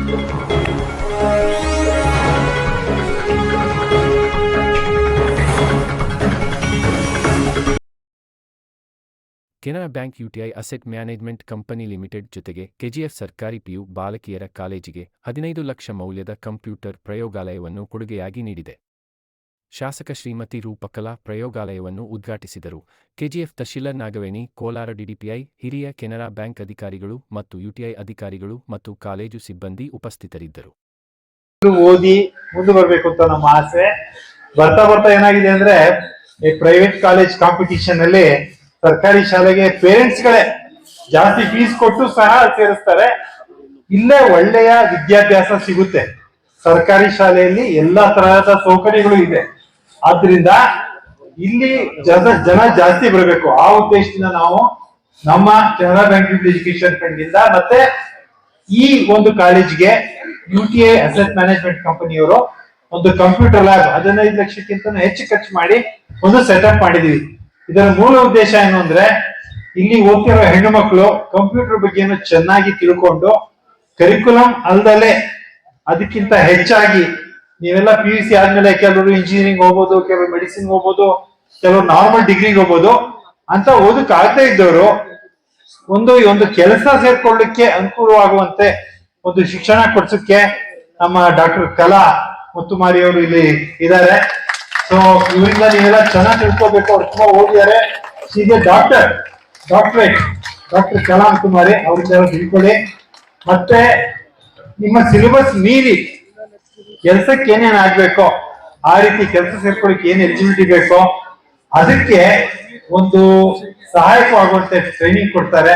Canara bank UTI asset management company limited ಜೊತೆಗೆ KGF ಸರ್ಕಾರಿ PU ಬಾಲಕಿಯರ ಕಾಲೇಜಿಗೆ 15 ಲಕ್ಷ ಮೌಲ್ಯದ ಕಂಪ್ಯೂಟರ್ ಪ್ರಯೋಗಾಲಯವನ್ನು ಕೊಡುಗೆಯಾಗಿ ನೀಡಿದೆ. ಶಾಸಕ ಶ್ರೀಮತಿ ರೂಪಕಲಾ ಪ್ರಯೋಗಾಲಯವನ್ನು ಉದ್ಘಾಟಿಸಿದರು. ಕೆಜಿಎಫ್ ತಹಶೀಲ್ದಾರ್ ನಾಗವೇಣಿ, ಕೋಲಾರ ಡಿಡಿಪಿಐ, ಹಿರಿಯ ಕೆನರಾ ಬ್ಯಾಂಕ್ ಅಧಿಕಾರಿಗಳು ಮತ್ತು ಯುಟಿಐ ಅಧಿಕಾರಿಗಳು ಮತ್ತು ಕಾಲೇಜು ಸಿಬ್ಬಂದಿ ಉಪಸ್ಥಿತರಿದ್ದರು. ಓದಿ ಮುಂದೆ ಬರಬೇಕು ಅಂತ ನಮ್ಮ ಆಸೆ. ಬರ್ತಾ ಬರ್ತಾ ಏನಾಗಿದೆ ಅಂದ್ರೆ ಈ ಪ್ರೈವೇಟ್ ಕಾಲೇಜ್ ಕಾಂಪಿಟಿಷನ್ ಅಲ್ಲಿ ಸರ್ಕಾರಿ ಶಾಲೆಗೆ ಪೇರೆಂಟ್ಸ್ ಗಳೇ ಜಾಸ್ತಿ ಫೀಸ್ ಕೊಟ್ಟು ಸಹ ಸೇರಿಸ್ತಾರೆ. ಇಲ್ಲೇ ಒಳ್ಳೆಯ ವಿದ್ಯಾಭ್ಯಾಸ ಸಿಗುತ್ತೆ. ಸರ್ಕಾರಿ ಶಾಲೆಯಲ್ಲಿ ಎಲ್ಲಾ ತರಹದ ಸೌಕರ್ಯಗಳು ಇದೆ. ಆದ್ರಿಂದ ಇಲ್ಲಿ ಜನ ಜಾಸ್ತಿ ಬರಬೇಕು. ಆ ಉದ್ದೇಶದಿಂದ ನಾವು ನಮ್ಮ ಕೆನರಾ ಬ್ಯಾಂಕ್ ಎಜುಕೇಶನ್ ಫಂಡ್ ಇಂದ ಮತ್ತೆ ಈ ಒಂದು ಕಾಲೇಜ್ಗೆ ಯುಟಿಐ ಅಸೆಟ್ ಮ್ಯಾನೇಜ್ಮೆಂಟ್ ಕಂಪನಿಯವರು ಒಂದು ಕಂಪ್ಯೂಟರ್ ಲ್ಯಾಬ್ 15 ಲಕ್ಷಕ್ಕಿಂತ ಹೆಚ್ಚು ಖರ್ಚು ಮಾಡಿ ಒಂದು ಸೆಟಪ್ ಮಾಡಿದೀವಿ. ಇದರ ಮೂಲ ಉದ್ದೇಶ ಏನು ಅಂದ್ರೆ ಇಲ್ಲಿ ಓದ್ತಿರೋ ಹೆಣ್ಣು ಮಕ್ಕಳು ಕಂಪ್ಯೂಟರ್ ಬಗ್ಗೆ ಚೆನ್ನಾಗಿ ತಿಳ್ಕೊಂಡು ಕರಿಕ್ಯುಲಮ್ ಅಲ್ದಲೆ ಅದಕ್ಕಿಂತ ಹೆಚ್ಚಾಗಿ ನೀವೆಲ್ಲ PUC ಆದ್ಮೇಲೆ ಕೆಲವರು ಇಂಜಿನಿಯರಿಂಗ್ ಹೋಗ್ಬೋದು, ಕೆಲವರು ಮೆಡಿಸಿನ್ ಹೋಗ್ಬೋದು, ಕೆಲವರು ನಾರ್ಮಲ್ ಡಿಗ್ರಿಗೆ ಹೋಗ್ಬೋದು ಅಂತ ಓದಕ್ ಆಗದೆ ಇದ್ದವರು ಒಂದು ಕೆಲಸ ಸೇರ್ಕೊಳ್ಳಿಕ್ಕೆ ಅನುಕೂಲವಾಗುವಂತೆ ಒಂದು ಶಿಕ್ಷಣ ಕೊಡ್ಸಕ್ಕೆ ನಮ್ಮ ಡಾಕ್ಟರ್ ಕಲಾ ಮುತ್ತುಮಾರಿ ಅವರು ಇಲ್ಲಿ ಇದ್ದಾರೆ. ಸೊ ಇವರಿಂದ ನೀವೆಲ್ಲ ಚೆನ್ನಾಗಿ ತಿಳ್ಕೋಬೇಕು. ಅವ್ರು ತುಂಬಾ ಓದಿದ್ದಾರೆ. ಈಗ ಡಾಕ್ಟರೇಟ್ ಡಾಕ್ಟರ್ ಕಲಾ ಮುತ್ತುಮಾರಿ ಅವರಿಂದ ತಿಳ್ಕೊಳ್ಳಿ. ಮತ್ತೆ ನಿಮ್ಮ ಸಿಲೆಬಸ್ ಮೀರಿ ಕೆಲ್ಸಕ್ಕೆ ಏನೇನ್ ಆಗ್ಬೇಕೋ ಆ ರೀತಿ ಕೆಲಸ ಸೇರ್ಕೊಳ್ಳಿಕ್ಕೆ ಏನ್ ಎಲಿಜಿಬಿಲಿಟಿ ಬೇಕೋ ಅದಕ್ಕೆ ಒಂದು ಸಹಾಯಕವಾಗುವಂತೆ ಟ್ರೈನಿಂಗ್ ಕೊಡ್ತಾರೆ.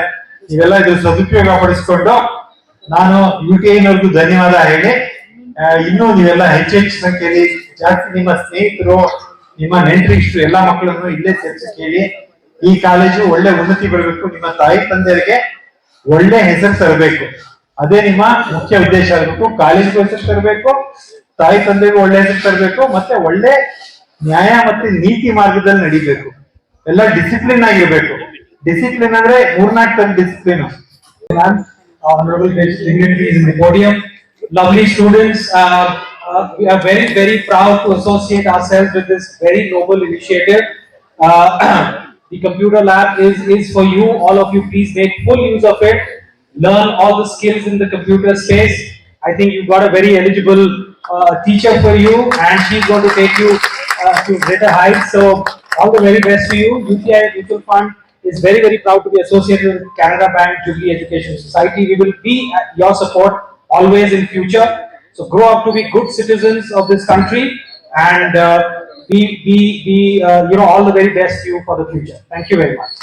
ನೀವೆಲ್ಲ ಇದು ಸದುಪಯೋಗ ಪಡಿಸ್ಕೊಂಡು ನಾನು ಯುಟಿಐನವ್ರಿಗೂ ಧನ್ಯವಾದ ಹೇಳಿ, ಇನ್ನೂ ನೀವೆಲ್ಲ ಹೆಚ್ಚೆಚ್ಚು ಸಂಖ್ಯೆಯಲ್ಲಿ ಜಾಸ್ತಿ ನಿಮ್ಮ ಸ್ನೇಹಿತರು, ನಿಮ್ಮ ನೆಂಟರಿಷ್ಟು ಎಲ್ಲಾ ಮಕ್ಕಳನ್ನು ಇಲ್ಲೇ ಸೇರ್ಸಕ್ಕೆ ಹೇಳಿ. ಈ ಕಾಲೇಜು ಒಳ್ಳೆ ಉನ್ನತಿ ಬರಬೇಕು, ನಿಮ್ಮ ತಾಯಿ ತಂದೆಯರಿಗೆ ಒಳ್ಳೆ ಹೆಸರು ತರಬೇಕು. ಅದೇ ನಿಮ್ಮ ಮುಖ್ಯ ಉದ್ದೇಶ ಆಗಬೇಕು. ಕಾಲೇಜ್ಗೂ ಹೆಸರು ತರಬೇಕು, ತಾಯಿ ತಂದೆಗೂ ಒಳ್ಳೆ ಹೆಸರು ತರಬೇಕು, ಮತ್ತೆ ಒಳ್ಳೆ ನ್ಯಾಯ ಮತ್ತೆ ನೀತಿ ಮಾರ್ಗದಲ್ಲಿ ನಡಿಬೇಕು. ಎಲ್ಲ ಡಿಸಿಪ್ಲಿನ್ ಆಗಿರ್ಬೇಕು. ಡಿಸಿಪ್ಲಿನ್ ಅಂದ್ರೆ 3-4 ತರ discipline. Honorable dignitaries in the podium, lovely students, we are very, very proud to associate ourselves with this very noble initiative. The computer lab is for you. All of you, please make full use of it. Learn all the skills in the computer space. I think you've got a very eligible teacher for you, and she's going to take you to greater heights. So, all the very best to you. UTI Mutual Fund is very, very proud to be associated with Canara Bank Jubilee Education Society. We will be at your support always in future. So grow up to be good citizens of this country, and all the very best to you for the future. Thank you very much.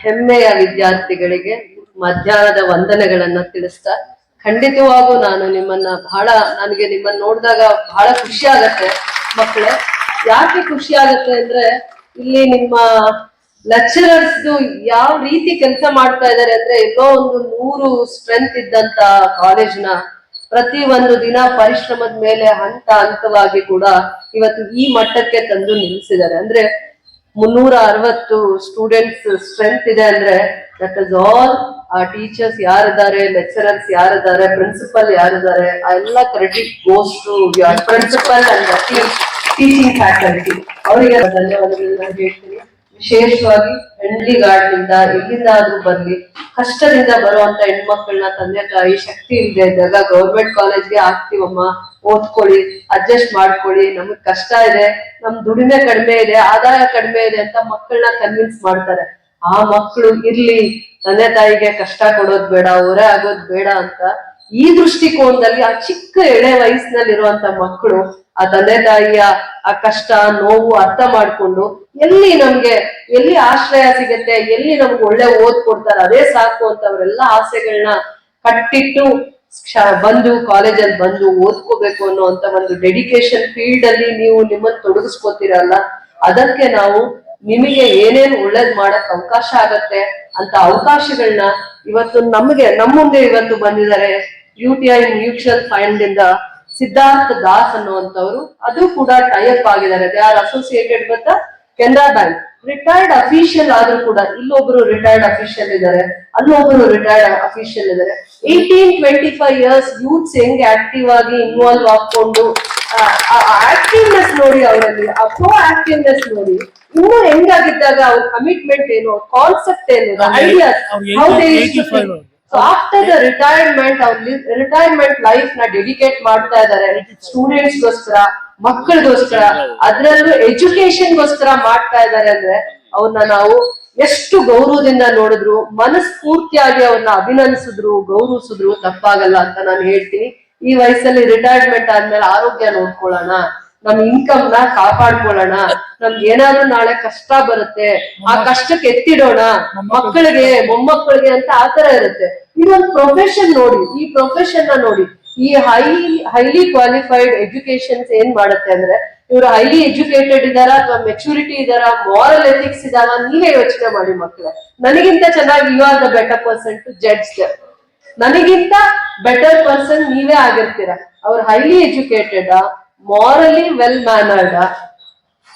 ಹೆಮ್ಮೆಯ ವಿದ್ಯಾರ್ಥಿಗಳಿಗೆ ಮಧ್ಯಾಹ್ನದ ವಂದನೆಗಳನ್ನ ತಿಳಿಸ್ತಾ, ಖಂಡಿತವಾಗೂ ನಾನು ನನಗೆ ನಿಮ್ಮನ್ನ ನೋಡಿದಾಗ ಬಹಳ ಖುಷಿ ಆಗತ್ತೆ ಮಕ್ಕಳೇ. ಯಾಕೆ ಖುಷಿ ಆಗತ್ತೆ ಅಂದ್ರೆ ಇಲ್ಲಿ ನಿಮ್ಮ ಲೆಕ್ಚರರ್ಸ್ ಯಾವ ರೀತಿ ಕೆಲಸ ಮಾಡ್ತಾ ಇದ್ದಾರೆ ಅಂದ್ರೆ, ಎಲ್ಲೋ ಒಂದು 100 ಸ್ಟ್ರೆಂತ್ ಇದ್ದಂತ ಕಾಲೇಜ್ನ ಪ್ರತಿ ಒಂದು ದಿನ ಪರಿಶ್ರಮದ ಮೇಲೆ ಹಂತವಾಗಿ ಕೂಡ ಇವತ್ತು ಈ ಮಟ್ಟಕ್ಕೆ ತಂದು ನಿಲ್ಲಿಸಿದ್ದಾರೆ. ಅಂದ್ರೆ 360 ಸ್ಟೂಡೆಂಟ್ಸ್ ಸ್ಟ್ರೆಂತ್ ಇದೆ ಅಂದ್ರೆ ದಟ್ ಇಸ್ ಆಲ್ ಆ ಟೀಚರ್ಸ್ ಯಾರಿದ್ದಾರೆ, ಲೆಕ್ಚರರ್ಸ್ ಯಾರಿದ್ದಾರೆ, ಪ್ರಿನ್ಸಿಪಲ್ ಯಾರಿದ್ದಾರೆ, ಆ ಎಲ್ಲ credit goes to your principal and teaching faculty. ಅವರಿಗೆ ಧನ್ಯವಾದಗಳನ್ನ ಹೇಳ್ತೀನಿ. ವಿಶೇಷವಾಗಿ ಹೆಂಡ್ಲಿ ಗಾರ್ಡ್ನಿಂದ ಎಲ್ಲಿಂದಾದ್ರೂ ಬರ್ಲಿ ಕಷ್ಟದಿಂದ ಬರುವಂತ ಹೆಣ್ಮಕ್ಳನ್ನ ತಂದೆ ತಾಯಿ ಶಕ್ತಿ ಇಲ್ಲದೆ ಇದ್ದಾಗ ಗೌರ್ಮೆಂಟ್ ಕಾಲೇಜ್ಗೆ ಹಾಕ್ತಿವಮ್ಮ, ಓದ್ಕೊಳ್ಳಿ, ಅಡ್ಜಸ್ಟ್ ಮಾಡ್ಕೊಳ್ಳಿ, ನಮಗ್ ಕಷ್ಟ ಇದೆ, ನಮ್ ದುಡಿಮೆ ಕಡಿಮೆ ಇದೆ, ಆದಾಯ ಕಡಿಮೆ ಇದೆ ಅಂತ ಮಕ್ಕಳನ್ನ ಕನ್ವಿನ್ಸ್ ಮಾಡ್ತಾರೆ. ಆ ಮಕ್ಕಳು ಇರ್ಲಿ, ತಂದೆ ತಾಯಿಗೆ ಕಷ್ಟ ಕೊಡೋದ್ ಬೇಡ, ಹೊರೆ ಆಗೋದ್ ಬೇಡ ಅಂತ ಈ ದೃಷ್ಟಿಕೋನದಲ್ಲಿ ಆ ಚಿಕ್ಕ ಎಳೆ ವಯಸ್ಸಿನಲ್ಲಿರುವಂತ ಮಕ್ಕಳು ಆ ತಂದೆ ತಾಯಿಯ ಆ ಕಷ್ಟ ನೋವು ಅರ್ಥ ಮಾಡ್ಕೊಂಡು ಎಲ್ಲಿ ಆಶ್ರಯ ಸಿಗತ್ತೆ, ಎಲ್ಲಿ ನಮ್ಗೆ ಒಳ್ಳೆ ಓದ್ ಕೊಡ್ತಾರೆ ಅದೇ ಸಾಕು ಅಂತ ಅವರೆಲ್ಲ ಆಸೆಗಳನ್ನ ಕಟ್ಟಿಟ್ಟು ಬಂದು ಕಾಲೇಜಲ್ಲಿ ಬಂದು ಓದ್ಕೋಬೇಕು ಅನ್ನುವಂತ ಒಂದು ಡೆಡಿಕೇಶನ್ ಫೀಲ್ಡ್ ಅಲ್ಲಿ ನೀವು ನಿಮ್ಮನ್ನ ತೊಡಗಿಸ್ಕೋತೀರಲ್ಲ, ಅದಕ್ಕೆ ನಾವು ನಿಮಗೆ ಏನೇನು ಒಳ್ಳೇದ್ ಮಾಡಕ್ ಅವಕಾಶ ಆಗತ್ತೆ ಅಂತ ಅವಕಾಶಗಳನ್ನ ಇವತ್ತು ನಮ್ಮ ಮುಂದೆ ಇವತ್ತು ಬಂದಿದ್ದಾರೆ. UTI ಮ್ಯೂಚುವಲ್ ಫಂಡ್ ಇಂದ ಸಿದ್ಧಾರ್ಥ ದಾಸ್ ಅನ್ನುವಂಥವ್ರು, ಅದು ಕೂಡ ಟೈಅಪ್ ಆಗಿದ್ದಾರೆ. They are associated with Canara bank retired official ಆದ್ರೂ ಕೂಡ ಇಲ್ಲೊಬ್ರು ರಿಟೈರ್ಡ್ ಅಫಿಷಿಯಲ್ ಇದ್ದಾರೆ, ಅಲ್ಲೊಬ್ರು ರಿಟೈರ್ಡ್ ಅಫಿಷಿಯಲ್ ಇದ್ದಾರೆ. 18-25 ಇಯರ್ಸ್ ಯೂತ್ಸ್ ಹೆಂಗ್ ಆಕ್ಟಿವ್ ಆಗಿ ಇನ್ವಾಲ್ವ್ ಆಗ್ಕೊಂಡು ಆಕ್ಟಿವ್ನೆಸ್ ನೋಡಿ, ಅವರಲ್ಲಿ ಆ ಪ್ರೋ ಆಕ್ಟಿವ್ನೆಸ್ ನೋಡಿ, ಇನ್ನು ಹೆಂಗಾಗಿದ್ದಾಗ ಅವ್ರ ಕಮಿಟ್ಮೆಂಟ್ ಏನು, ಕಾನ್ಸೆಪ್ಟ್ ಏನು, ideas how they so after the retirement ಅವ್ರ ರಿಟೈರ್ಮೆಂಟ್ ಲೈಫ್ ನ ಡೆಡಿಕೇಟ್ ಮಾಡ್ತಾ ಇದ್ದಾರೆ ಸ್ಟೂಡೆಂಟ್ಸ್ ಗೋಸ್ಕರ, ಮಕ್ಕಳಿಗೋಸ್ಕರ, ಅದ್ರಲ್ಲೂ ಎಜುಕೇಶನ್ ಗೋಸ್ಕರ ಮಾಡ್ತಾ ಇದ್ದಾರೆ. ಅಂದ್ರೆ ಅವ್ರನ್ನ ನಾವು ಎಷ್ಟು ಗೌರವದಿಂದ ನೋಡಿದ್ರು, ಮನಸ್ಫೂರ್ತಿಯಾಗಿ ಅವ್ರನ್ನ ಅಭಿನಂದಿಸಿದ್ರು, ಗೌರವಿಸಿದ್ರು ತಪ್ಪಾಗಲ್ಲ ಅಂತ ನಾನು ಹೇಳ್ತೀನಿ. ಈ ವಯಸ್ಸಲ್ಲಿ ರಿಟೈರ್ಮೆಂಟ್ ಆದ್ಮೇಲೆ ಆರೋಗ್ಯ ನೋಡ್ಕೊಳ್ಳೋಣ, ನಮ್ ಇನ್ಕಮ್ ನ ಕಾಪಾಡ್ಕೊಳ್ಳೋಣ, ನಮ್ಗೆ ಏನಾದ್ರೂ ನಾಳೆ ಕಷ್ಟ ಬರುತ್ತೆ, ಆ ಕಷ್ಟಕ್ಕೆ ಎತ್ತಿಡೋಣ, ಮಕ್ಕಳಿಗೆ ಮೊಮ್ಮಕ್ಕಳಿಗೆ ಅಂತ ಆತರ ಇರುತ್ತೆ. ಇದೊಂದು ಪ್ರೊಫೆಷನ್ ನೋಡಿ, ಈ ಪ್ರೊಫೆಷನ್ ನ ನೋಡಿ, ಈ ಹೈಲಿ ಕ್ವಾಲಿಫೈಡ್ ಎಜುಕೇಶನ್ಸ್ ಏನ್ ಮಾಡುತ್ತೆ ಅಂದ್ರೆ, ಇವರು ಹೈಲಿ ಎಜುಕೇಟೆಡ್ ಇದಾರ ಅಥವಾ ಮೆಚುರಿಟಿ ಇದಾರ, ಮಾರಲ್ ಎಥಿಕ್ಸ್ ಇದಾವ, ನೀವೇ ಯೋಚನೆ ಮಾಡಿ ಮಕ್ಕಳೇ. ನನಗಿಂತ ಚೆನ್ನಾಗಿ you are the better person to judge them. ನನಗಿಂತ ಬೆಟರ್ ಪರ್ಸನ್ ನೀವೇ ಆಗಿರ್ತೀರ. ಅವ್ರು highly educated, morally well mannered,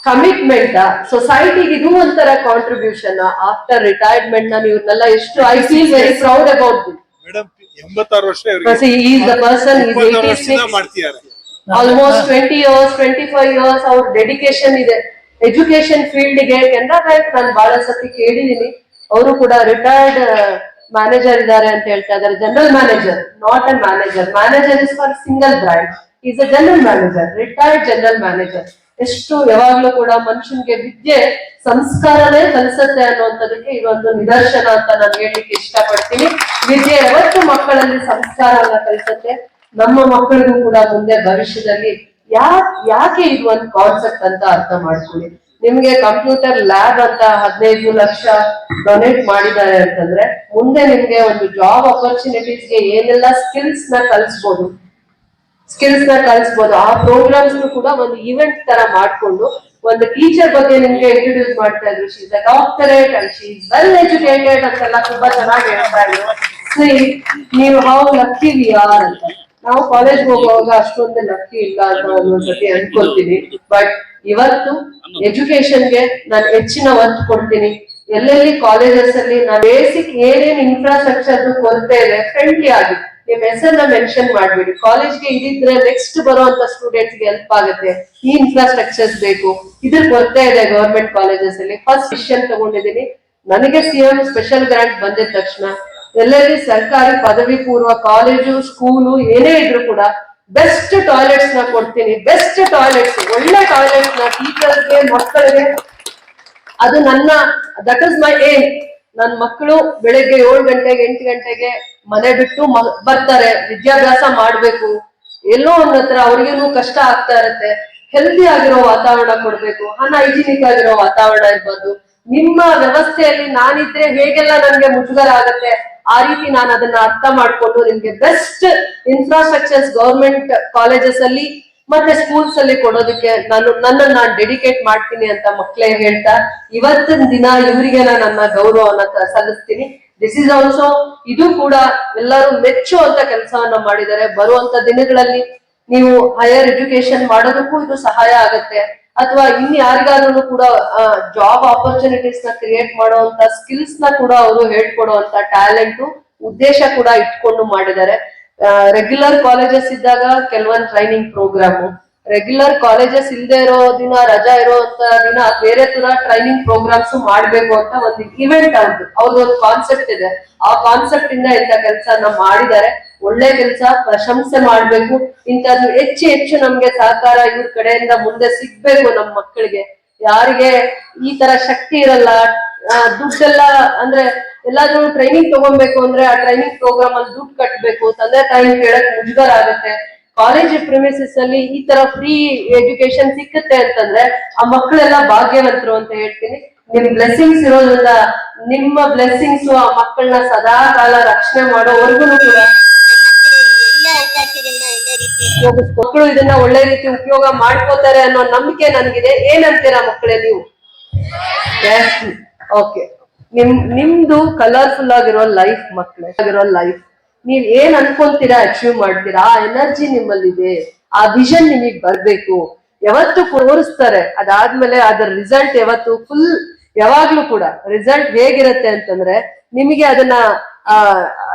commitment, ಸೊಸೈಟಿಗೆ ಇದು ಒಂಥರ ಕಾಂಟ್ರಿಬ್ಯೂಷನ್ ಆಫ್ಟರ್ ರಿಟೈರ್ಮೆಂಟ್. ನಾನು ಇವ್ರನ್ನೆಲ್ಲ ಎಷ್ಟು I feel very proud about this. Madam 86 ವರ್ಷ ಆಲ್ಮೋಸ್ಟ್ 20 years 25 years ಅವ್ರ ಡೆಡಿಕೇಶನ್ ಇದೆ ಎಜುಕೇಶನ್ ಫೀಲ್ಡ್ ಗೆ. ಕೆನರಾ ಬ್ಯಾಂಕ್ ನಾನು ಬಹಳ ಸತಿ ಕೇಳಿದೀನಿ, ಅವರು ಕೂಡ ರಿಟೈರ್ಡ್ ಮ್ಯಾನೇಜರ್ ಇದ್ದಾರೆ ಅಂತ ಹೇಳ್ತಾ ಇದ್ದಾರೆ. General manager, not a manager. Manager is for single branch, is a general manager, retired general manager. ಎಷ್ಟು ಯಾವಾಗ್ಲೂ ಕೂಡ ಮನುಷ್ಯನ್ಗೆ ವಿದ್ಯೆ ಸಂಸ್ಕಾರನೇ ಕಲಿಸುತ್ತೆ ಅನ್ನುವಂಥದಕ್ಕೆ ಇದೊಂದು ನಿದರ್ಶನ ಅಂತ ನಾನು ಹೇಳಲಿಕ್ಕೆ ಇಷ್ಟಪಡ್ತೀನಿ. ವಿದ್ಯೆ ಯಾವತ್ತು ಮಕ್ಕಳಲ್ಲಿ ಸಂಸ್ಕಾರವನ್ನ ಕಲಿಸುತ್ತೆ. ನಮ್ಮ ಮಕ್ಕಳಿಗೂ ಕೂಡ ಮುಂದೆ ಭವಿಷ್ಯದಲ್ಲಿ ಯಾಕೆ ಇದು ಒಂದು ಕಾನ್ಸೆಪ್ಟ್ ಅಂತ ಅರ್ಥ ಮಾಡ್ಕೊಳ್ಳಿ. ನಿಮ್ಗೆ ಕಂಪ್ಯೂಟರ್ ಲ್ಯಾಬ್ ಅಂತ 15 ಲಕ್ಷ ಡೊನೇಟ್ ಮಾಡಿದ್ದಾರೆ ಅಂತಂದ್ರೆ, ಮುಂದೆ ನಿಮ್ಗೆ ಒಂದು ಜಾಬ್ ಅಪರ್ಚುನಿಟೀಸ್ಗೆ ಏನೆಲ್ಲ ಸ್ಕಿಲ್ಸ್ ನ ಕಲಿಸ್ಬೋದು, ಆ ಪ್ರೋಗ್ರಾಮ್ಸ್ ಕೂಡ ಒಂದು ಇವೆಂಟ್ ತರ ಮಾಡ್ಕೊಂಡು ಒಂದು ಟೀಚರ್ ಬಗ್ಗೆ ನಿಮ್ಗೆ ಇಂಟ್ರೊಡ್ಯೂಸ್ ಮಾಡ್ತಾ ಇದ್ರು. She is a doctorate and she is well educated ಅಂತೆಲ್ಲ ತುಂಬಾ ಚೆನ್ನಾಗಿ ಹೇಳ್ತಾ ಇದ್ರು. ನೀವು ಹೌ ಲಕ್ಕಿ ವಿ ಆರ್ ಅಂತ. ನಾವು ಕಾಲೇಜ್ ಹೋಗುವಾಗ ಅಷ್ಟೊಂದು ಲಕ್ಕಿ ಇಲ್ಲ ಅಂತ ಒಂದೊಂದ್ಸತಿ ಅನ್ಕೊಳ್ತೀನಿ. ಬಟ್ ಇವತ್ತು ಎಜುಕೇಶನ್ಗೆ ನಾನು ಹೆಚ್ಚಿನ ಒತ್ತು ಕೊಡ್ತೀನಿ. ಎಲ್ಲೆಲ್ಲಿ ಕಾಲೇಜಸ್ ಅಲ್ಲಿ ನಾವು ಬೇಸಿಕ್ ಏನೇನ್ ಇನ್ಫ್ರಾಸ್ಟ್ರಕ್ಚರ್ ಕೊರತೆ ಇದೆ, ಫ್ರೆಂಡ್ಲಿ ಆಗಿ ನಿಮ್ ಹೆಸರನ್ನ ಮೆನ್ಷನ್ ಮಾಡ್ಬೇಡಿ. ಕಾಲೇಜ್ಗೆ ಇದಿದ್ರೆ ನೆಕ್ಸ್ಟ್ ಬರುವಂತ ಸ್ಟೂಡೆಂಟ್ಸ್ ಗೆ ಹೆಲ್ಪ್ ಆಗುತ್ತೆ, ಈ ಇನ್ಫ್ರಾಸ್ಟ್ರಕ್ಚರ್ಸ್ ಬೇಕು, ಇದ್ರ ಕೊರತೆ ಇದೆ ಗವರ್ಮೆಂಟ್ ಕಾಲೇಜಸ್ ಅಲ್ಲಿ. ಫಸ್ಟ್ ಡಿಸಿಷನ್ ತಗೊಂಡಿದ್ದೀನಿ. ನನಗೆ ಸಿಎಂ ಸ್ಪೆಷಲ್ ಗ್ರಾಂಟ್ ಬಂದಿದ ತಕ್ಷಣ ಎಲ್ಲೆಲ್ಲಿ ಸರ್ಕಾರಿ ಪದವಿ ಪೂರ್ವ ಕಾಲೇಜು, ಸ್ಕೂಲು ಏನೇ ಇದ್ರು ಕೂಡ ಬೆಸ್ಟ್ ಟಾಯ್ಲೆಟ್ಸ್ ನ ಕೊಡ್ತೀನಿ. ಬೆಸ್ಟ್ ಟಾಯ್ಲೆಟ್ಸ್, ಒಳ್ಳೆ ಟಾಯ್ಲೆಟ್ಸ್ ನ ಟೀಚರ್ಸ್ಗೆ, ಮಕ್ಕಳಿಗೆ. ಅದು ನನ್ನ, ದಟ್ ಇಸ್ ಮೈ ಏಮ್. ನನ್ ಮಕ್ಕಳು ಬೆಳಗ್ಗೆ 7 ಗಂಟೆಗೆ 8 ಗಂಟೆಗೆ ಮನೆ ಬಿಟ್ಟು ಬರ್ತಾರೆ, ವಿದ್ಯಾಭ್ಯಾಸ ಮಾಡ್ಬೇಕು. ಎಲ್ಲೋ ಒಂದ್ ಹತ್ರ ಅವ್ರಿಗೇನು ಕಷ್ಟ ಆಗ್ತಾ ಇರತ್ತೆ, ಹೆಲ್ದಿ ಆಗಿರೋ ವಾತಾವರಣ ಕೊಡ್ಬೇಕು, ಅನ್ಹೈಜಿನಿಕ್ ಆಗಿರೋ ವಾತಾವರಣ ಇರ್ಬೋದು. ನಿಮ್ಮ ವ್ಯವಸ್ಥೆಯಲ್ಲಿ ನಾನಿದ್ರೆ ಹೇಗೆಲ್ಲ ನನ್ಗೆ ಮುಜುಗರ ಆಗತ್ತೆ, ಆ ರೀತಿ ನಾನು ಅದನ್ನ ಅರ್ಥ ಮಾಡ್ಕೊಂಡು ನಿಮ್ಗೆ ಬೆಸ್ಟ್ ಇನ್ಫ್ರಾಸ್ಟ್ರಕ್ಚರ್ಸ್ ಗವರ್ಮೆಂಟ್ ಕಾಲೇಜಸ್ ಅಲ್ಲಿ ಮತ್ತೆ ಸ್ಕೂಲ್ಸ್ ಅಲ್ಲಿ ಕೊಡೋದಕ್ಕೆ ನಾನು ಡೆಡಿಕೇಟ್ ಮಾಡ್ತೀನಿ ಅಂತ ಮಕ್ಕಳೇ ಹೇಳ್ತಾ, ಇವತ್ತಿನ ದಿನ ಇವರಿಗೆ ನನ್ನ ಗೌರವವನ್ನ ಸಲ್ಲಿಸ್ತೀನಿ. ದಿಸ್ ಇಸ್ ಆಲ್ಸೋ, ಇದು ಕೂಡ ಎಲ್ಲರೂ ಮೆಚ್ಚುವಂತ ಕೆಲಸವನ್ನ ಮಾಡಿದ್ದಾರೆ. ಬರುವಂತ ದಿನಗಳಲ್ಲಿ ನೀವು ಹೈಯರ್ ಎಜುಕೇಶನ್ ಮಾಡೋದಕ್ಕೂ ಇದು ಸಹಾಯ ಆಗತ್ತೆ. ಅಥವಾ ಇನ್ ಯಾರಿಗಾದ್ರೂ ಕೂಡ ಜಾಬ್ ಆಪರ್ಚುನಿಟೀಸ್ ನ ಕ್ರಿಯೇಟ್ ಮಾಡುವಂತ ಸ್ಕಿಲ್ಸ್ ನ ಕೂಡ ಅವರು ಹೇಳ್ಕೊಡುವಂತ ಟ್ಯಾಲೆಂಟ್ ಉದ್ದೇಶ ಕೂಡ ಇಟ್ಕೊಂಡು ಮಾಡಿದ್ದಾರೆ. ರೆಗ್ಯುಲರ್ ಕಾಲೇಜಸ್ ಇದ್ದಾಗ ಕೆಲವೊಂದು ಟ್ರೈನಿಂಗ್ ಪ್ರೋಗ್ರಾಮು, ರೆಗ್ಯುಲರ್ ಕಾಲೇಜಸ್ ಇಲ್ಲದೆ ಇರೋ ದಿನ, ರಜಾ ಇರುವಂತ ದಿನ ಬೇರೆ ತರ ಟ್ರೈನಿಂಗ್ ಪ್ರೋಗ್ರಾಮ್ಸ್ ಮಾಡ್ಬೇಕು ಅಂತ ಒಂದು ಇವೆಂಟ್ ಅವ್ರದ್ದೊಂದು ಕಾನ್ಸೆಪ್ಟ್ ಇದೆ. ಆ ಕಾನ್ಸೆಪ್ಟ್ ಇಂದ ಇಂಥ ಕೆಲಸನ ಮಾಡಿದ್ದಾರೆ. ಒಳ್ಳೆ ಕೆಲಸ, ಪ್ರಶಂಸೆ ಮಾಡ್ಬೇಕು. ಇಂಥದ್ದು ಹೆಚ್ಚು ನಮ್ಗೆ ಸಹಕಾರ ಇವ್ರ ಕಡೆಯಿಂದ ಮುಂದೆ ಸಿಗ್ಬೇಕು ನಮ್ಮ ಮಕ್ಕಳಿಗೆ. ಯಾರಿಗೆ ಈ ತರ ಶಕ್ತಿ ಇರಲ್ಲ, ದುಡ್ಡೆಲ್ಲ ಅಂದ್ರೆ ಎಲ್ಲಾದ್ರೂ ಟ್ರೈನಿಂಗ್ ತಗೊಬೇಕು ಅಂದ್ರೆ ಆ ಟ್ರೈನಿಂಗ್ ಪ್ರೋಗ್ರಾಮ್ ಅಲ್ಲಿ ದುಡ್ಡು ಕಟ್ಟಬೇಕು, ತಂದೆ ತಾಯಿ ಕೇಳಕ್ ಮುಜುಗರ ಆಗುತ್ತೆ. ಕಾಲೇಜ್ ಪ್ರಿಮಿಸಸ್ ಅಲ್ಲಿ ಈ ತರ ಫ್ರೀ ಎಜುಕೇಶನ್ ಸಿಕ್ಕುತ್ತೆ ಅಂತಂದ್ರೆ ಆ ಮಕ್ಕಳೆಲ್ಲ ಭಾಗ್ಯವಂತರು ಅಂತ ಹೇಳ್ತೀನಿ. ನಿಮ್ ಬ್ಲೆಸ್ಸಿಂಗ್ಸ್ ಇರೋದ್ರಿಂದ, ನಿಮ್ಮ ಬ್ಲೆಸ್ಸಿಂಗ್ಸ್ ಆ ಮಕ್ಕಳನ್ನ ಸದಾ ಕಾಲ ರಕ್ಷಣೆ ಮಾಡೋವರೆಗೂ ಕೂಡ ಮಕ್ಕಳು ಇದನ್ನ ಒಳ್ಳೆ ರೀತಿ ಉಪಯೋಗ ಮಾಡ್ಕೋತಾರೆ ಅನ್ನೋ ನಂಬಿಕೆ ನನ್ಗಿದೆ. ಏನಂತೀರಾ ಮಕ್ಕಳೇ ನೀವು? ಓಕೆ, ನಿಮ್ದು ಕಲರ್ಫುಲ್ ಆಗಿರೋ ಲೈಫ್ ಮಕ್ಕಳೇ, ಆಗಿರೋ ಲೈಫ್. ನೀವ್ ಏನ್ ಅನ್ಕೊಂತೀರಾ ಅಚೀವ್ ಮಾಡ್ತೀರಾ, ಆ ಎನರ್ಜಿ ನಿಮ್ಮಲ್ಲಿದೆ, ಆ ವಿಷನ್ ನಿಮಗ್ ಬರ್ಬೇಕು. ಯಾವತ್ತು ತೋರಿಸ್ತಾರೆ. ಅದಾದ್ಮೇಲೆ ಅದರ ರಿಸಲ್ಟ್ ಯಾವತ್ತು ಫುಲ್ ಯಾವಾಗ್ಲೂ ಕೂಡ ರಿಸಲ್ಟ್ ಹೇಗಿರತ್ತೆ ಅಂತಂದ್ರೆ ನಿಮಗೆ ಅದನ್ನ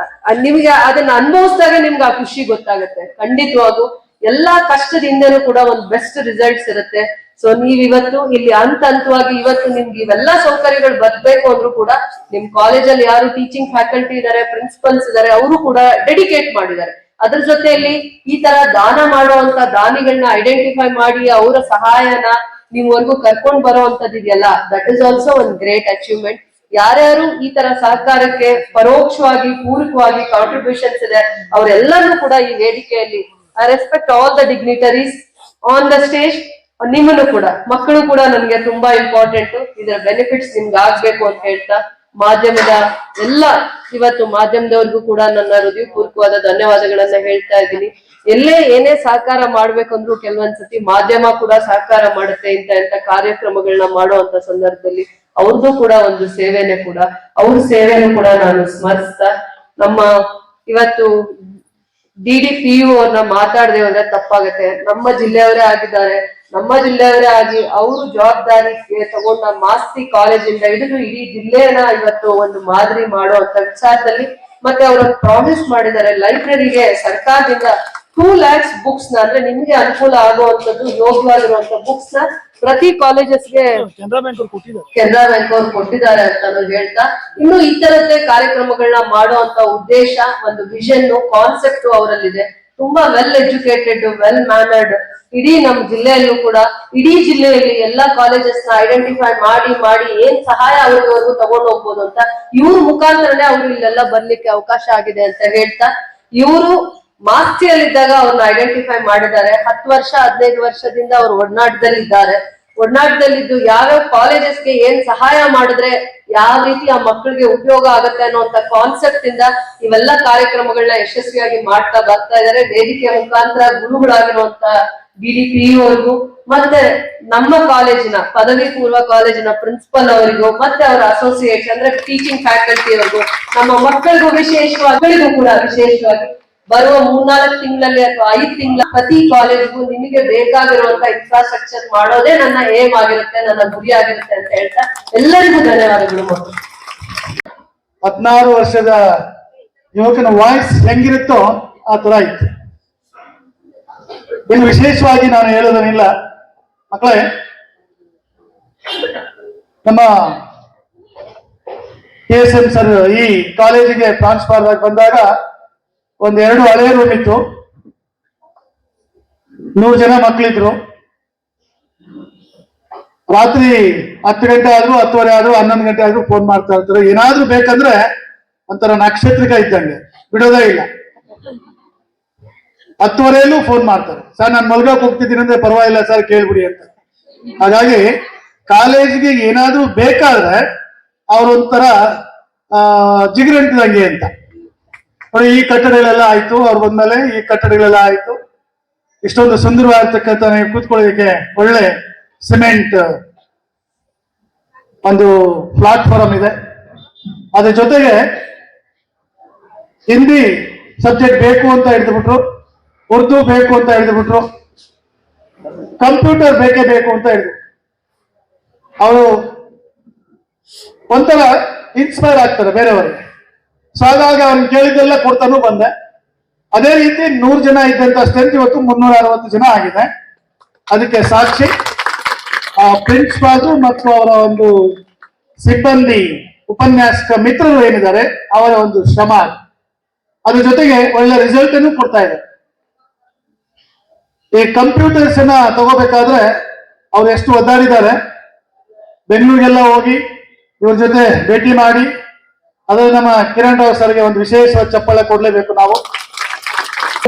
ಅನುಭವಿಸಿದಾಗ ನಿಮ್ಗೆ ಆ ಖುಷಿ ಗೊತ್ತಾಗುತ್ತೆ. ಖಂಡಿತವಾಗೂ ಎಲ್ಲಾ ಕಷ್ಟದಿಂದನೂ ಕೂಡ ಒಂದು ಬೆಸ್ಟ್ ರಿಸಲ್ಟ್ಸ್ ಇರುತ್ತೆ. ಸೊ ನೀವ್ ಇವತ್ತು ಇಲ್ಲಿ ಹಂತವಾಗಿ ಇವತ್ತು ನಿಮ್ಗೆ ಇವೆಲ್ಲಾ ಸೌಕರ್ಯಗಳು ಬರ್ಬೇಕು ಅಂದ್ರೂ ಕೂಡ ನಿಮ್ ಕಾಲೇಜಲ್ಲಿ ಯಾರು ಟೀಚಿಂಗ್ ಫ್ಯಾಕಲ್ಟಿ ಇದಾರೆ, ಪ್ರಿನ್ಸಿಪಲ್ಸ್ ಇದಾರೆ, ಅವರು ಕೂಡ ಡೆಡಿಕೇಟ್ ಮಾಡಿದ್ದಾರೆ. ಅದ್ರ ಜೊತೆಯಲ್ಲಿ ಈ ತರ ದಾನ ಮಾಡುವಂತ ದಾನಿಗಳನ್ನ ಐಡೆಂಟಿಫೈ ಮಾಡಿ ಅವರ ಸಹಾಯನ ನೀವ್ವರೆಗೂ ಕರ್ಕೊಂಡ್ ಬರುವಂತದ್ದು ಇದೆಯಲ್ಲ, ದಟ್ ಇಸ್ ಆಲ್ಸೋ ಒಂದು ಗ್ರೇಟ್ ಅಚೀವ್ಮೆಂಟ್. ಯಾರ್ಯಾರು ಈ ತರ ಸಹಕಾರಕ್ಕೆ ಪರೋಕ್ಷವಾಗಿ ಪೂರಕವಾಗಿ ಕಾಂಟ್ರಿಬ್ಯೂಷನ್ಸ್ ಇದೆ ಅವರೆಲ್ಲರೂ ಕೂಡ ಈ ವೇದಿಕೆಯಲ್ಲಿ I respect all the dignitaries on the stage. ನಿಮ್ಮನ್ನು ಕೂಡ ಮಕ್ಕಳು ಕೂಡ ನನ್ಗೆ ತುಂಬಾ ಇಂಪಾರ್ಟೆಂಟ್. ಇದರ ಬೆನಿಫಿಟ್ಸ್ ನಿಮ್ಗೆ ಆಗ್ಬೇಕು ಅಂತ ಹೇಳ್ತಾ ಮಾಧ್ಯಮದ ಎಲ್ಲ ಇವತ್ತು ಮಾಧ್ಯಮದವ್ರಿಗೂ ಕೂಡ ನನ್ನ ಹೃದಯಪೂರ್ವಕವಾದ ಧನ್ಯವಾದಗಳನ್ನ ಹೇಳ್ತಾ ಇದ್ದೀನಿ. ಎಲ್ಲೇ ಏನೇ ಸಹಕಾರ ಮಾಡ್ಬೇಕಂದ್ರೂ ಕೆಲವೊಂದ್ಸತಿ ಮಾಧ್ಯಮ ಕೂಡ ಸಹಕಾರ ಮಾಡುತ್ತೆ. ಇಂತ ಕಾರ್ಯಕ್ರಮಗಳನ್ನ ಮಾಡುವಂತ ಸಂದರ್ಭದಲ್ಲಿ ಅವ್ರದ್ದು ಕೂಡ ಒಂದು ಸೇವೆನೆ ಕೂಡ, ಅವ್ರ ಸೇವೆನೂ ಕೂಡ ನಾನು ಸ್ಮರಿಸ್ತಾ ನಮ್ಮ ಇವತ್ತು DDPU ಅವ್ರನ್ನ ಮಾತಾಡದೆ ಹೋದ್ರೆ ತಪ್ಪಾಗತ್ತೆ. ನಮ್ಮ ಜಿಲ್ಲೆಯವರೇ ಆಗಿದ್ದಾರೆ, ನಮ್ಮ ಜಿಲ್ಲೆಯವರೇ ಆಗಿ ಅವರು ಜವಾಬ್ದಾರಿ ತಗೊಂಡ ಮಾಸ್ತಿ ಕಾಲೇಜಿಂದ ಹಿಡಿದು ಇಡೀ ಜಿಲ್ಲೆಯನ್ನ ಇವತ್ತು ಒಂದು ಮಾದರಿ ಮಾಡುವಂತ ವಿಚಾರದಲ್ಲಿ ಮತ್ತೆ ಅವರು ಪ್ರಾಮಿಸ್ ಮಾಡಿದ್ದಾರೆ ಲೈಬ್ರರಿಗೆ ಸರ್ಕಾರದಿಂದ 2 lakhs ಬುಕ್ಸ್ ನ, ಅಂದ್ರೆ ನಿಮ್ಗೆ ಅನುಕೂಲ ಆಗುವಂತದ್ದು ಯೋಗ್ಯವಾಗಿರುವಂತ ಬುಕ್ಸ್ ನ ಪ್ರತಿ ಕಾಲೇಜಸ್ಗೆ ಕೆನರಾ ಬ್ಯಾಂಕ್ ಅವ್ರು ಕೊಟ್ಟಿದ್ದಾರೆ ಅಂತ ಹೇಳ್ತಾ, ಇನ್ನು ಈ ತರದ್ದೇ ಕಾರ್ಯಕ್ರಮಗಳನ್ನ ಮಾಡುವಂತ ಉದ್ದೇಶ, ಒಂದು ವಿಷನ್, ಕಾನ್ಸೆಪ್ಟ್ ಅವರಲ್ಲಿದೆ. ತುಂಬಾ ವೆಲ್ ಎಜುಕೇಟೆಡ್, ವೆಲ್ ಮ್ಯಾನರ್ಡ್. ಇಡೀ ನಮ್ಮ ಜಿಲ್ಲೆಯಲ್ಲೂ ಕೂಡ ಇಡೀ ಜಿಲ್ಲೆಯಲ್ಲಿ ಎಲ್ಲಾ ಕಾಲೇಜಸ್ ನ ಐಡೆಂಟಿಫೈ ಮಾಡಿ ಏನ್ ಸಹಾಯ ಅವ್ರಿಗೂ ತಗೊಂಡು ಹೋಗ್ಬೋದು ಅಂತ ಇವ್ರ ಮುಖಾಂತರನೇ ಅವ್ರು ಇಲ್ಲೆಲ್ಲ ಬರ್ಲಿಕ್ಕೆ ಅವಕಾಶ ಆಗಿದೆ ಅಂತ ಹೇಳ್ತಾ, ಇವರು ಮಾಸ್ತಿಯಲ್ಲಿದ್ದಾಗ ಅವ್ರನ್ನ ಐಡೆಂಟಿಫೈ ಮಾಡಿದ್ದಾರೆ. 10 ವರ್ಷ 15 ವರ್ಷದಿಂದ ಅವ್ರು ಒಡನಾಟದಲ್ಲಿದ್ದಾರೆ. ಒಡನಾಟದಲ್ಲಿದ್ದು ಯಾವ್ಯಾವ ಕಾಲೇಜಸ್ಗೆ ಏನ್ ಸಹಾಯ ಮಾಡಿದ್ರೆ ಯಾವ ರೀತಿ ಆ ಮಕ್ಕಳಿಗೆ ಉಪಯೋಗ ಆಗತ್ತೆ ಅನ್ನುವಂತ ಕಾನ್ಸೆಪ್ಟ್ ಇಂದ ಇವೆಲ್ಲ ಕಾರ್ಯಕ್ರಮಗಳನ್ನ ಯಶಸ್ವಿಯಾಗಿ ಮಾಡ್ತಾ ಬರ್ತಾ ಇದ್ದಾರೆ. ವೇದಿಕೆಯ ಮುಖಾಂತರ ಗುರುಗಳಾಗಿರುವಂತ DDPU ಅವ್ರಿಗೂ ಮತ್ತೆ ನಮ್ಮ ಕಾಲೇಜಿನ ಪದವಿ ಪೂರ್ವ ಕಾಲೇಜಿನ ಪ್ರಿನ್ಸಿಪಲ್ ಅವರಿಗೂ ಮತ್ತೆ ಅವರ ಅಸೋಸಿಯೇಟ್ಸ್ ಅಂದ್ರೆ ಟೀಚಿಂಗ್ ಫ್ಯಾಕಲ್ಟಿ ಅವರಿಗೂ, ನಮ್ಮ ಮಕ್ಕಳಿಗೂ ವಿಶೇಷವಾಗಿ ಬರುವ 3-4 ತಿಂಗಳಲ್ಲಿ ಅಥವಾ 5 ತಿಂಗಳ ಪ್ರತಿ ಕಾಲೇಜ್ಗೂ ನಿಮಗೆ ಬೇಕಾಗಿರುವಂತ ಇನ್ಫ್ರಾಸ್ಟ್ರಕ್ಚರ್ ಮಾಡೋದೇ ನನ್ನ ಏಮ್ ಆಗಿರುತ್ತೆ, ನನ್ನ ಗುರಿ ಆಗಿರುತ್ತೆ ಅಂತ ಹೇಳ್ತಾ ಎಲ್ಲರಿಗೂ ಧನ್ಯವಾದಗಳು. 16 ವರ್ಷದ ಯುವಕನ ವಾಯ್ಸ್ ಹೆಂಗಿರುತ್ತೋ ಆ ತರ ಇತ್ತು. ಇನ್ನು ವಿಶೇಷವಾಗಿ ನಾನು ಹೇಳೋದನ್ನಿಲ್ಲ ಮಕ್ಕಳೇ, ನಮ್ಮ KSM ಸರ್ ಈ ಕಾಲೇಜಿಗೆ ಟ್ರಾನ್ಸ್ಫರ್ ಆಗಿ ಬಂದಾಗ 2 ಹಳೆ ರೂಮ್ ಇತ್ತು, 100 ಜನ ಮಕ್ಕಳಿದ್ರು. ರಾತ್ರಿ 10 ಗಂಟೆ ಆದ್ರೂ 10:30 ಆದ್ರೂ 11 ಗಂಟೆ ಆದ್ರೂ ಫೋನ್ ಮಾಡ್ತಾ ಇರ್ತಾರೆ. ಏನಾದ್ರೂ ಬೇಕಂದ್ರೆ ಒಂಥರ ನಕ್ಷತ್ರಿಕ ಇದ್ದಂಗೆ, ಬಿಡೋದೇ ಇಲ್ಲ. 10:30 ಫೋನ್ ಮಾಡ್ತಾರೆ, ಸರ್ ನಾನು ಮಲ್ಗೋಕ್ ಹೋಗ್ತಿದ್ದೀನಿ ಅಂದ್ರೆ ಪರವಾಗಿಲ್ಲ ಸರ್ ಕೇಳ್ಬಿಡಿ ಅಂತ. ಹಾಗಾಗಿ ಕಾಲೇಜಿಗೆ ಏನಾದ್ರೂ ಬೇಕಾದ್ರೆ ಅವ್ರೊಂಥರ ಜಿಗಿರಂಟಿದಂಗೆ ಅಂತ. ನೋಡಿ, ಈ ಕಟ್ಟಡಗಳೆಲ್ಲ ಆಯ್ತು, ಅವ್ರು ಬಂದ್ಮೇಲೆ ಈ ಕಟ್ಟಡಗಳೆಲ್ಲ ಆಯ್ತು. ಇಷ್ಟೊಂದು ಸುಂದರವಾಗಿರ್ತಕ್ಕಂಥ ಕೂತ್ಕೊಳ್ಳೋದಕ್ಕೆ ಒಳ್ಳೆ ಸಿಮೆಂಟ್ ಒಂದು ಪ್ಲಾಟ್ಫಾರ್ಮ್ ಇದೆ. ಅದ್ರ ಜೊತೆಗೆ ಹಿಂದಿ ಸಬ್ಜೆಕ್ಟ್ ಬೇಕು ಅಂತ ಹಿಡಿದ್ಬಿಟ್ರು, ಉರ್ದು ಬೇಕು ಅಂತ ಹಿಡಿದ್ಬಿಟ್ರು, ಕಂಪ್ಯೂಟರ್ ಬೇಕೇ ಬೇಕು ಅಂತ ಹಿಡಿದ್ರು. ಅವರು ಒಂಥರ ಇನ್ಸ್ಪೈರ್ ಆಗ್ತಾರೆ ಬೇರೆಯವರಿಗೆ. ಸೊ ಹಾಗಾಗಿ ಅವ್ರನ್ನ ಕೇಳಿದ್ದೆಲ್ಲ ಕೊಡ್ತಾನೂ ಬಂದೆ. ಅದೇ ರೀತಿ 100 ಜನ ಇದ್ದಂತ ಸ್ಟ್ರೆಂತ್ ಇವತ್ತು 360 ಜನ ಆಗಿದೆ. ಅದಕ್ಕೆ ಸಾಕ್ಷಿ ಪ್ರಿನ್ಸಿಪಾಲ್ ಮತ್ತು ಅವರ ಒಂದು ಸಿಬ್ಬಂದಿ, ಉಪನ್ಯಾಸಕ ಮಿತ್ರರು ಏನಿದ್ದಾರೆ ಅವರ ಒಂದು ಶ್ರಮ. ಅದ್ರ ಜೊತೆಗೆ ಒಳ್ಳೆ ರಿಸಲ್ಟ್ ಅನ್ನು ಕೊಡ್ತಾ ಇದೆ. ಈ ಕಂಪ್ಯೂಟರ್ಸ್ ಅನ್ನ ತಗೋಬೇಕಾದ್ರೆ ಅವ್ರು ಎಷ್ಟು ಒದ್ದಾಡಿದ್ದಾರೆ. ಬೆಂಗಳೂರಿಗೆಲ್ಲ ಹೋಗಿ ಇವ್ರ ಜೊತೆ ಭೇಟಿ ಮಾಡಿ, ಅದು ನಮ್ಮ ಕಿರಣ್ ರಾವ್ ಸರ್ಗೆ ಒಂದು ವಿಶೇಷವಾದ ಚಪ್ಪಾಳೆ ಕೊಡ್ಲೇಬೇಕು ನಾವು.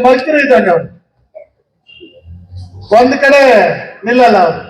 ಭಕ್ತರು ಇದ್ದಂಗೆ ಅವರು ಒಂದ್ ಕಡೆ ನಿಲ್ಲಲ್ಲ ಅವರು.